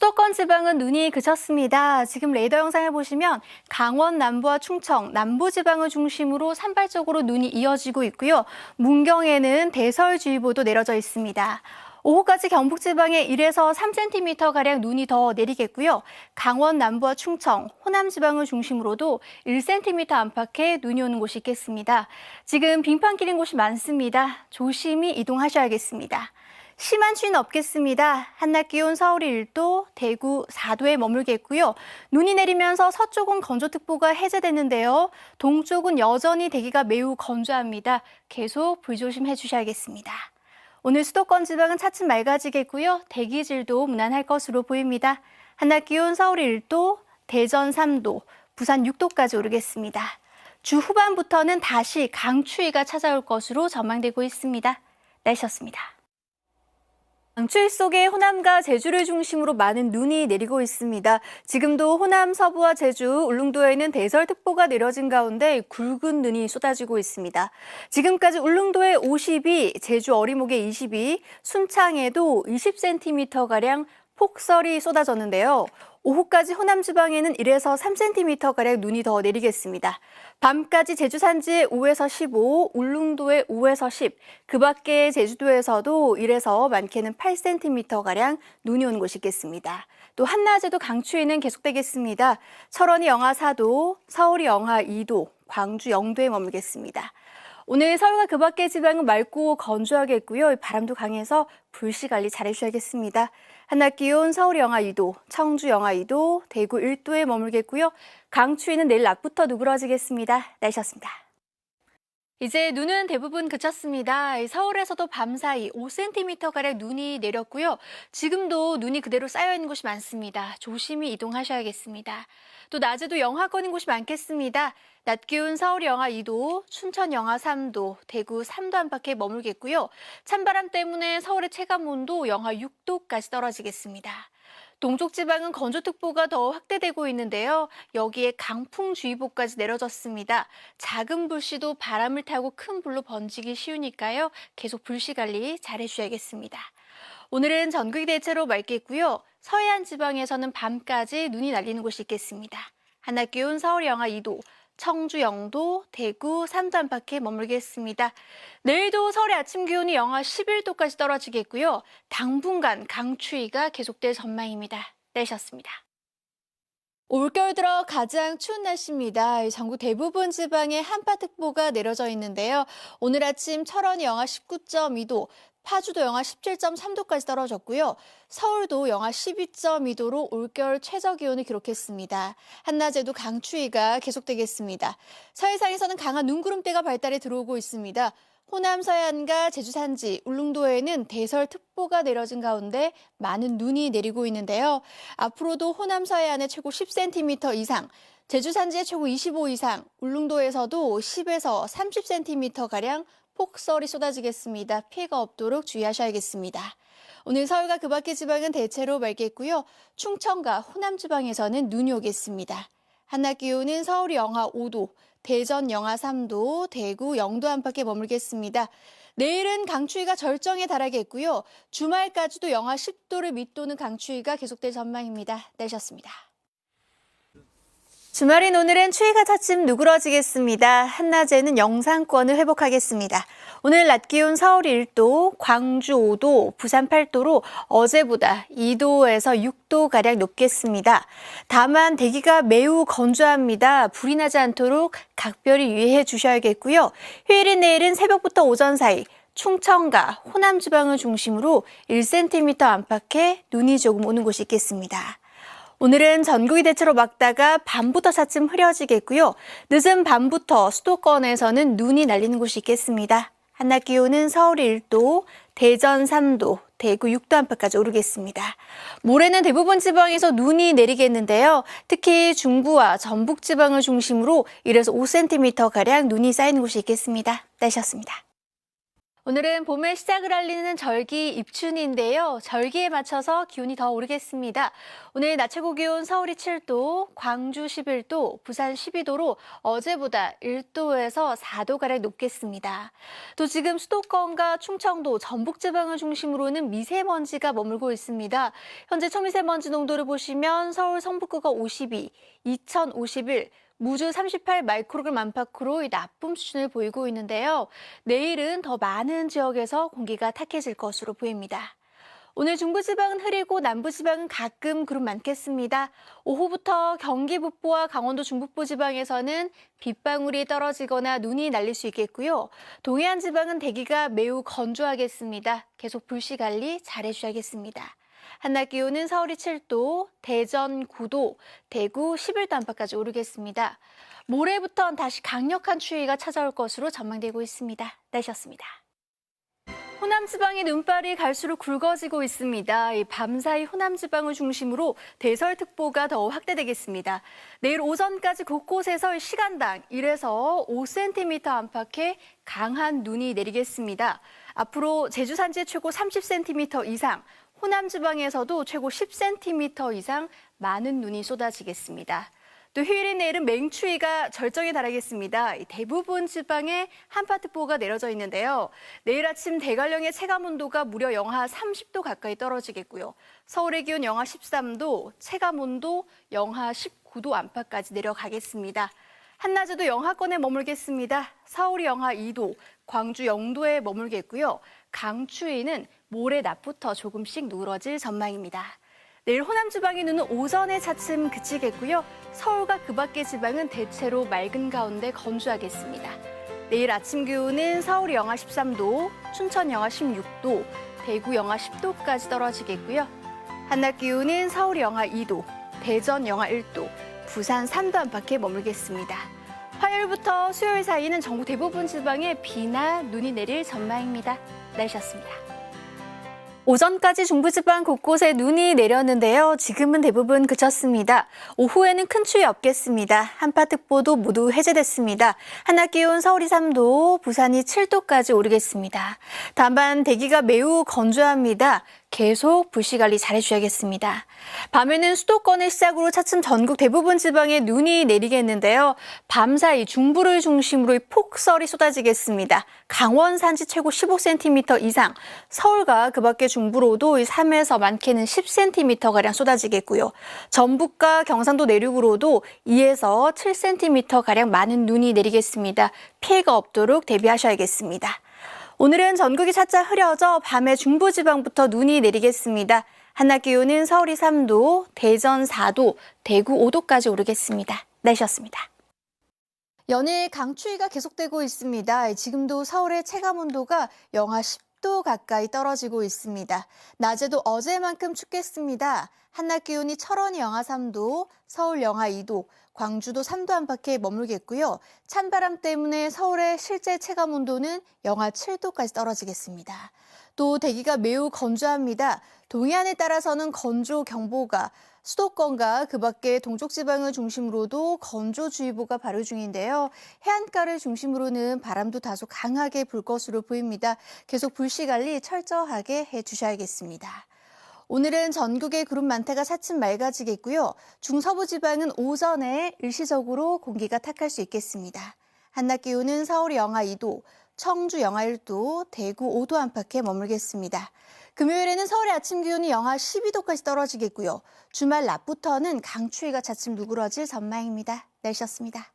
수도권 지방은 눈이 그쳤습니다. 지금 레이더 영상을 보시면 강원 남부와 충청, 남부지방을 중심으로 산발적으로 눈이 이어지고 있고요. 문경에는 대설주의보도 내려져 있습니다. 오후까지 경북지방에 1에서 3cm가량 눈이 더 내리겠고요. 강원 남부와 충청, 호남 지방을 중심으로도 1cm 안팎의 눈이 오는 곳이 있겠습니다. 지금 빙판 끼는 곳이 많습니다. 조심히 이동하셔야겠습니다. 심한 추위는 없겠습니다. 한낮 기온 서울이 1도, 대구 4도에 머물겠고요. 눈이 내리면서 서쪽은 건조특보가 해제됐는데요. 동쪽은 여전히 대기가 매우 건조합니다. 계속 불조심해 주셔야겠습니다. 오늘 수도권 지방은 차츰 맑아지겠고요. 대기질도 무난할 것으로 보입니다. 한낮 기온 서울이 1도, 대전 3도, 부산 6도까지 오르겠습니다. 주 후반부터는 다시 강추위가 찾아올 것으로 전망되고 있습니다. 날씨였습니다. 강추위 속에 호남과 제주를 중심으로 많은 눈이 내리고 있습니다. 지금도 호남 서부와 제주, 울릉도에는 대설특보가 내려진 가운데 굵은 눈이 쏟아지고 있습니다. 지금까지 울릉도에 52, 제주 어리목에 22, 순창에도 20cm가량 폭설이 쏟아졌는데요. 오후까지 호남 지방에는 1에서 3cm가량 눈이 더 내리겠습니다. 밤까지 제주 산지에 5에서 15, 울릉도에 5에서 10, 그 밖에 제주도에서도 1에서 많게는 8cm가량 눈이 오는 곳이 있겠습니다. 또 한낮에도 강추위는 계속되겠습니다. 철원이 영하 4도, 서울이 영하 2도, 광주 0도에 머물겠습니다. 오늘 서울과 그 밖의 지방은 맑고 건조하겠고요. 바람도 강해서 불씨관리 잘 해주셔야겠습니다. 한낮 기온 서울이 영하 2도, 청주 영하 2도, 대구 1도에 머물겠고요. 강추위는 내일 낮부터 누그러지겠습니다. 날씨였습니다. 이제 눈은 대부분 그쳤습니다. 서울에서도 밤사이 5cm가량 눈이 내렸고요. 지금도 눈이 그대로 쌓여있는 곳이 많습니다. 조심히 이동하셔야겠습니다. 또 낮에도 영하권인 곳이 많겠습니다. 낮 기온 서울 영하 2도, 춘천 영하 3도, 대구 3도 안팎에 머물겠고요. 찬바람 때문에 서울의 체감온도 영하 6도까지 떨어지겠습니다. 동쪽 지방은 건조특보가 더 확대되고 있는데요. 여기에 강풍주의보까지 내려졌습니다. 작은 불씨도 바람을 타고 큰 불로 번지기 쉬우니까요. 계속 불씨 관리 잘 해주셔야겠습니다. 오늘은 전국이 대체로 맑겠고요. 서해안 지방에서는 밤까지 눈이 날리는 곳이 있겠습니다. 한낮 기온 서울 영하 2도, 청주 0도, 대구 3도 안팎에 머물겠습니다. 내일도 서울의 아침 기온이 영하 11도까지 떨어지겠고요. 당분간 강추위가 계속될 전망입니다. 날씨였습니다. 올겨울 들어 가장 추운 날씨입니다. 전국 대부분 지방에 한파특보가 내려져 있는데요. 오늘 아침 철원이 영하 19.2도, 파주도 영하 17.3도까지 떨어졌고요. 서울도 영하 12.2도로 올겨울 최저기온을 기록했습니다. 한낮에도 강추위가 계속되겠습니다. 서해상에서는 강한 눈구름대가 발달해 들어오고 있습니다. 호남 서해안과 제주 산지, 울릉도에는 대설특보가 내려진 가운데 많은 눈이 내리고 있는데요. 앞으로도 호남 서해안에 최고 10cm 이상, 제주 산지에 최고 25 이상, 울릉도에서도 10에서 30cm가량 폭설이 쏟아지겠습니다. 피해가 없도록 주의하셔야겠습니다. 오늘 서울과 그 밖의 지방은 대체로 맑겠고요. 충청과 호남 지방에서는 눈이 오겠습니다. 한낮 기온은 서울이 영하 5도, 대전 영하 3도, 대구 0도 안팎에 머물겠습니다. 내일은 강추위가 절정에 달하겠고요. 주말까지도 영하 10도를 밑도는 강추위가 계속될 전망입니다. 날씨였습니다. 주말인 오늘은 추위가 차츰 누그러지겠습니다. 한낮에는 영상권을 회복하겠습니다. 오늘 낮 기온 서울 1도, 광주 5도, 부산 8도로 어제보다 2도에서 6도가량 높겠습니다. 다만 대기가 매우 건조합니다. 불이 나지 않도록 각별히 유의해 주셔야겠고요. 휴일인 내일은 새벽부터 오전 사이 충청과 호남 지방을 중심으로 1cm 안팎의 눈이 조금 오는 곳이 있겠습니다. 오늘은 전국이 대체로 맑다가 밤부터 차츰 흐려지겠고요. 늦은 밤부터 수도권에서는 눈이 날리는 곳이 있겠습니다. 한낮 기온은 서울 1도, 대전 3도, 대구 6도 안팎까지 오르겠습니다. 모레는 대부분 지방에서 눈이 내리겠는데요. 특히 중부와 전북 지방을 중심으로 1에서 5cm가량 눈이 쌓이는 곳이 있겠습니다. 날씨였습니다. 오늘은 봄의 시작을 알리는 절기 입춘인데요. 절기에 맞춰서 기온이 더 오르겠습니다. 오늘 낮 최고 기온 서울이 7도, 광주 11도, 부산 12도로 어제보다 1도에서 4도가량 높겠습니다. 또 지금 수도권과 충청도, 전북지방을 중심으로는 미세먼지가 머물고 있습니다. 현재 초미세먼지 농도를 보시면 서울 성북구가 52, 이천 51, 무주 38 마이크로그램 안팎으로 나쁨 수준을 보이고 있는데요. 내일은 더 많은 지역에서 공기가 탁해질 것으로 보입니다. 오늘 중부지방은 흐리고 남부지방은 가끔 구름 많겠습니다. 오후부터 경기 북부와 강원도 중북부 지방에서는 빗방울이 떨어지거나 눈이 날릴 수 있겠고요. 동해안 지방은 대기가 매우 건조하겠습니다. 계속 불씨 관리 잘 해주셔야겠습니다. 한낮 기온은 서울이 7도, 대전 9도, 대구 11도 안팎까지 오르겠습니다. 모레부터는 다시 강력한 추위가 찾아올 것으로 전망되고 있습니다. 날씨였습니다. 호남 지방의 눈발이 갈수록 굵어지고 있습니다. 밤사이 호남 지방을 중심으로 대설특보가 더 확대되겠습니다. 내일 오전까지 곳곳에서 시간당 1에서 5cm 안팎의 강한 눈이 내리겠습니다. 앞으로 제주 산지 최고 30cm 이상, 호남 지방에서도 최고 10cm 이상 많은 눈이 쏟아지겠습니다. 또 휴일인 내일은 맹추위가 절정에 달하겠습니다. 대부분 지방에 한파특보가 내려져 있는데요. 내일 아침 대관령의 체감온도가 무려 영하 30도 가까이 떨어지겠고요. 서울의 기온 영하 13도, 체감온도 영하 19도 안팎까지 내려가겠습니다. 한낮에도 영하권에 머물겠습니다. 서울이 영하 2도, 광주 0도에 머물겠고요. 강추위는 모레 낮부터 조금씩 누그러질 전망입니다. 내일 호남 지방의 눈은 오전에 차츰 그치겠고요. 서울과 그 밖의 지방은 대체로 맑은 가운데 건조하겠습니다. 내일 아침 기온은 서울이 영하 13도, 춘천 영하 16도, 대구 영하 10도까지 떨어지겠고요. 한낮 기온은 서울이 영하 2도, 대전 영하 1도, 부산 3도 안팎에 머물겠습니다. 화요일부터 수요일 사이는 전국 대부분 지방에 비나 눈이 내릴 전망입니다. 날씨였습니다. 오전까지 중부지방 곳곳에 눈이 내렸는데요. 지금은 대부분 그쳤습니다. 오후에는 큰 추위 없겠습니다. 한파특보도 모두 해제됐습니다. 한낮 기온 서울이 3도, 부산이 7도까지 오르겠습니다. 다만 대기가 매우 건조합니다. 계속 불씨 관리 잘 해주셔야겠습니다. 밤에는 수도권을 시작으로 차츰 전국 대부분 지방에 눈이 내리겠는데요. 밤사이 중부를 중심으로 폭설이 쏟아지겠습니다. 강원 산지 최고 15cm 이상, 서울과 그 밖의 중부로도 3에서 많게는 10cm가량 쏟아지겠고요. 전북과 경상도 내륙으로도 2에서 7cm가량 많은 눈이 내리겠습니다. 피해가 없도록 대비하셔야겠습니다. 오늘은 전국이 차차 흐려져 밤에 중부지방부터 눈이 내리겠습니다. 한낮 기온은 서울이 3도, 대전 4도, 대구 5도까지 오르겠습니다. 날씨였습니다. 연일 강추위가 계속되고 있습니다. 지금도 서울의 체감온도가 영하 10도 가까이 떨어지고 있습니다. 낮에도 어제만큼 춥겠습니다. 한낮 기온이 철원이 영하 3도, 서울 영하 2도, 광주도 3도 안팎에 머물겠고요. 찬바람 때문에 서울의 실제 체감온도는 영하 7도까지 떨어지겠습니다. 또 대기가 매우 건조합니다. 동해안에 따라서는 건조경보가, 수도권과 그 밖의 동쪽 지방을 중심으로도 건조주의보가 발효 중인데요. 해안가를 중심으로는 바람도 다소 강하게 불 것으로 보입니다. 계속 불씨 관리 철저하게 해주셔야겠습니다. 오늘은 전국의 구름 많다가 차츰 맑아지겠고요. 중서부 지방은 오전에 일시적으로 공기가 탁할 수 있겠습니다. 한낮 기온은 서울이 영하 2도, 청주 영하 1도, 대구 5도 안팎에 머물겠습니다. 금요일에는 서울의 아침 기온이 영하 12도까지 떨어지겠고요. 주말 낮부터는 강추위가 차츰 누그러질 전망입니다. 날씨였습니다.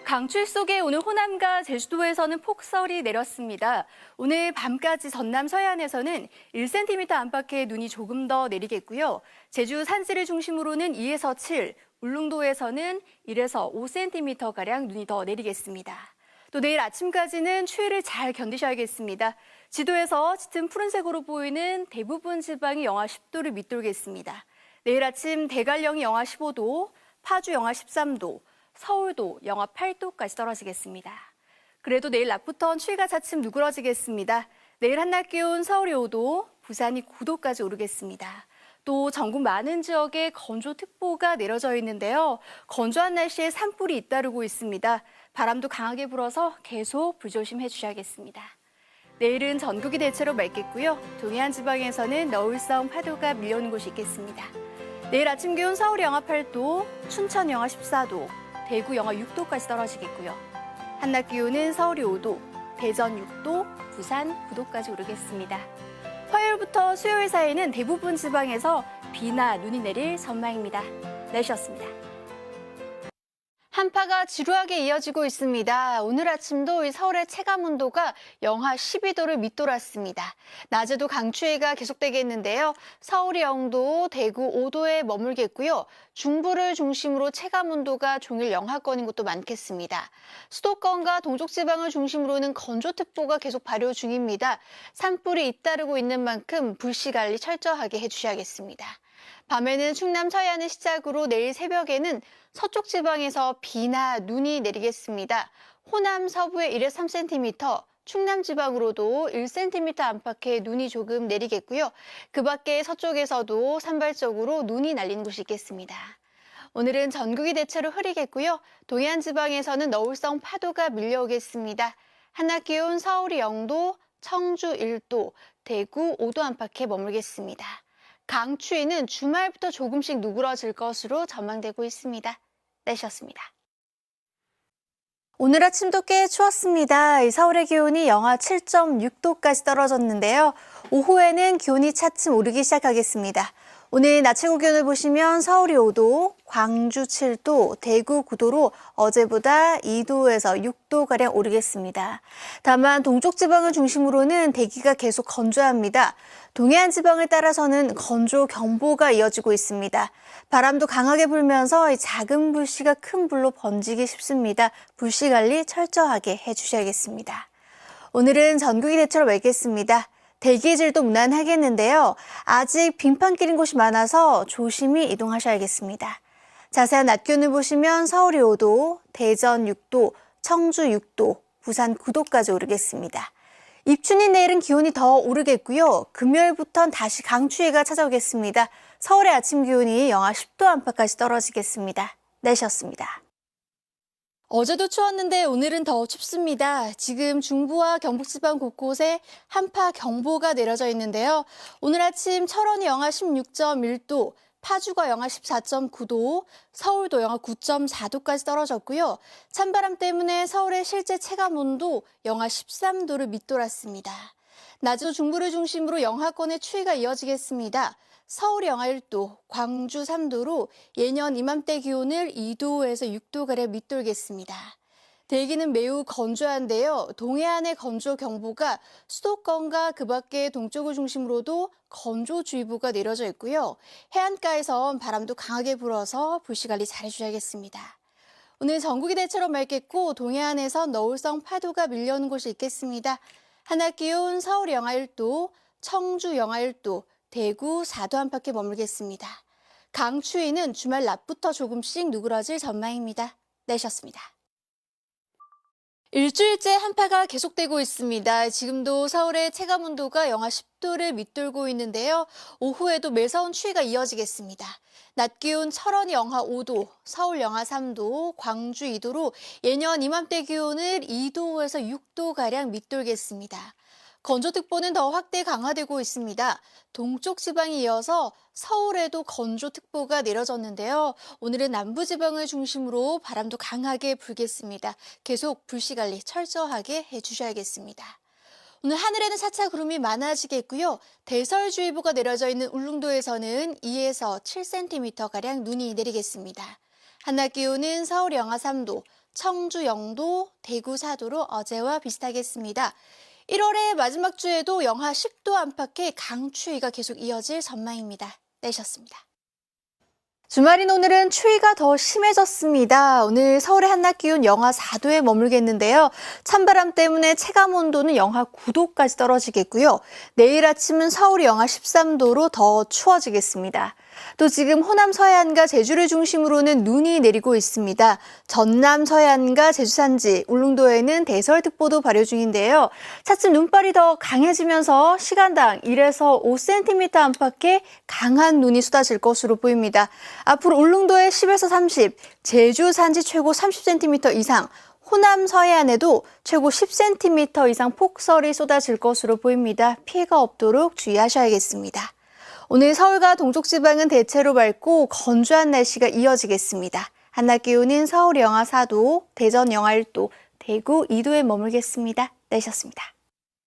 강추위 속에 오늘 호남과 제주도에서는 폭설이 내렸습니다. 오늘 밤까지 전남 서해안에서는 1cm 안팎의 눈이 조금 더 내리겠고요. 제주 산지를 중심으로는 2에서 7, 울릉도에서는 1에서 5cm가량 눈이 더 내리겠습니다. 또 내일 아침까지는 추위를 잘 견디셔야겠습니다. 지도에서 짙은 푸른색으로 보이는 대부분 지방이 영하 10도를 밑돌겠습니다. 내일 아침 대관령이 영하 15도, 파주 영하 13도, 서울도 영하 8도까지 떨어지겠습니다. 그래도 내일 낮부터는 추위가 차츰 누그러지겠습니다. 내일 한낮 기온 서울이 5도, 부산이 9도까지 오르겠습니다. 또 전국 많은 지역에 건조특보가 내려져 있는데요. 건조한 날씨에 산불이 잇따르고 있습니다. 바람도 강하게 불어서 계속 불조심해 주셔야겠습니다. 내일은 전국이 대체로 맑겠고요. 동해안 지방에서는 너울성 파도가 밀려오는 곳이 있겠습니다. 내일 아침 기온 서울 영하 8도, 춘천 영하 14도, 대구 영하 6도까지 떨어지겠고요. 한낮 기온은 서울이 5도, 대전 6도, 부산 9도까지 오르겠습니다. 화요일부터 수요일 사이에는 대부분 지방에서 비나 눈이 내릴 전망입니다. 날씨였습니다. 한파가 지루하게 이어지고 있습니다. 오늘 아침도 서울의 체감 온도가 영하 12도를 밑돌았습니다. 낮에도 강추위가 계속되겠는데요. 서울이 0도, 대구 5도에 머물겠고요. 중부를 중심으로 체감 온도가 종일 영하권인 곳도 많겠습니다. 수도권과 동쪽 지방을 중심으로는 건조특보가 계속 발효 중입니다. 산불이 잇따르고 있는 만큼 불씨 관리 철저하게 해주셔야겠습니다. 밤에는 충남 서해안을 시작으로 내일 새벽에는 서쪽 지방에서 비나 눈이 내리겠습니다. 호남 서부에 1에서 3cm, 충남 지방으로도 1cm 안팎의 눈이 조금 내리겠고요. 그 밖에 서쪽에서도 산발적으로 눈이 날리는 곳이 있겠습니다. 오늘은 전국이 대체로 흐리겠고요. 동해안 지방에서는 너울성 파도가 밀려오겠습니다. 한낮 기온 서울이 0도, 청주 1도, 대구 5도 안팎에 머물겠습니다. 강추위는 주말부터 조금씩 누그러질 것으로 전망되고 있습니다. 날씨였습니다. 오늘 아침도 꽤 추웠습니다. 서울의 기온이 영하 7.6도까지 떨어졌는데요. 오후에는 기온이 차츰 오르기 시작하겠습니다. 오늘 낮 최고 기온을 보시면 서울이 5도, 광주 7도, 대구 9도로 어제보다 2도에서 6도가량 오르겠습니다. 다만 동쪽 지방을 중심으로는 대기가 계속 건조합니다. 동해안 지방을 따라서는 건조 경보가 이어지고 있습니다. 바람도 강하게 불면서 작은 불씨가 큰 불로 번지기 쉽습니다. 불씨 관리 철저하게 해주셔야겠습니다. 오늘은 전국이 대체로 맑겠습니다. 대기의 질도 무난하겠는데요. 아직 빙판 길인 곳이 많아서 조심히 이동하셔야겠습니다. 자세한 낮 기온을 보시면 서울이 5도, 대전 6도, 청주 6도, 부산 9도까지 오르겠습니다. 입춘인 내일은 기온이 더 오르겠고요. 금요일부터는 다시 강추위가 찾아오겠습니다. 서울의 아침 기온이 영하 10도 안팎까지 떨어지겠습니다. 날씨였습니다. 어제도 추웠는데 오늘은 더 춥습니다. 지금 중부와 경북지방 곳곳에 한파 경보가 내려져 있는데요. 오늘 아침 철원이 영하 16.1도, 파주가 영하 14.9도, 서울도 영하 9.4도까지 떨어졌고요. 찬바람 때문에 서울의 실제 체감온도 영하 13도를 밑돌았습니다. 낮에도 중부를 중심으로 영하권의 추위가 이어지겠습니다. 서울이 영하 1도, 광주 3도로 예년 이맘때 기온을 2도에서 6도가량 밑돌겠습니다. 대기는 매우 건조한데요. 동해안의 건조 경보가 수도권과 그 밖의 동쪽을 중심으로도 건조주의보가 내려져 있고요. 해안가에선 바람도 강하게 불어서 불씨 관리 잘 해주셔야겠습니다. 오늘 전국이 대체로 맑겠고 동해안에선 너울성 파도가 밀려오는 곳이 있겠습니다. 한낮 기온 서울 영하 1도, 청주 영하 1도, 대구 4도 안팎에 머물겠습니다. 강추위는 주말 낮부터 조금씩 누그러질 전망입니다. 날씨였습니다. 일주일째 한파가 계속되고 있습니다. 지금도 서울의 체감온도가 영하 10도를 밑돌고 있는데요. 오후에도 매서운 추위가 이어지겠습니다. 낮 기온 철원이 영하 5도, 서울 영하 3도, 광주 2도로 예년 이맘때 기온을 2도에서 6도가량 밑돌겠습니다. 건조특보는 더 확대 강화되고 있습니다. 동쪽 지방에 이어서 서울에도 건조특보가 내려졌는데요. 오늘은 남부지방을 중심으로 바람도 강하게 불겠습니다. 계속 불씨 관리 철저하게 해주셔야겠습니다. 오늘 하늘에는 차차 구름이 많아지겠고요. 대설주의보가 내려져 있는 울릉도에서는 2에서 7cm가량 눈이 내리겠습니다. 한낮 기온은 서울 영하 3도, 청주 0도, 대구 4도로 어제와 비슷하겠습니다. 1월의 마지막 주에도 영하 10도 안팎의 강추위가 계속 이어질 전망입니다. 날씨였습니다. 주말인 오늘은 추위가 더 심해졌습니다. 오늘 서울의 한낮 기온 영하 4도에 머물겠는데요. 찬바람 때문에 체감온도는 영하 9도까지 떨어지겠고요. 내일 아침은 서울이 영하 13도로 더 추워지겠습니다. 또 지금 호남 서해안과 제주를 중심으로는 눈이 내리고 있습니다. 전남 서해안과 제주 산지, 울릉도에는 대설특보도 발효 중인데요. 차츰 눈발이 더 강해지면서 시간당 1에서 5cm 안팎의 강한 눈이 쏟아질 것으로 보입니다. 앞으로 울릉도에 10에서 30, 제주 산지 최고 30cm 이상, 호남 서해안에도 최고 10cm 이상 폭설이 쏟아질 것으로 보입니다. 피해가 없도록 주의하셔야겠습니다. 오늘 서울과 동쪽 지방은 대체로 맑고 건조한 날씨가 이어지겠습니다. 한낮 기온은 서울 영하 4도, 대전 영하 1도, 대구 2도에 머물겠습니다. 날씨였습니다.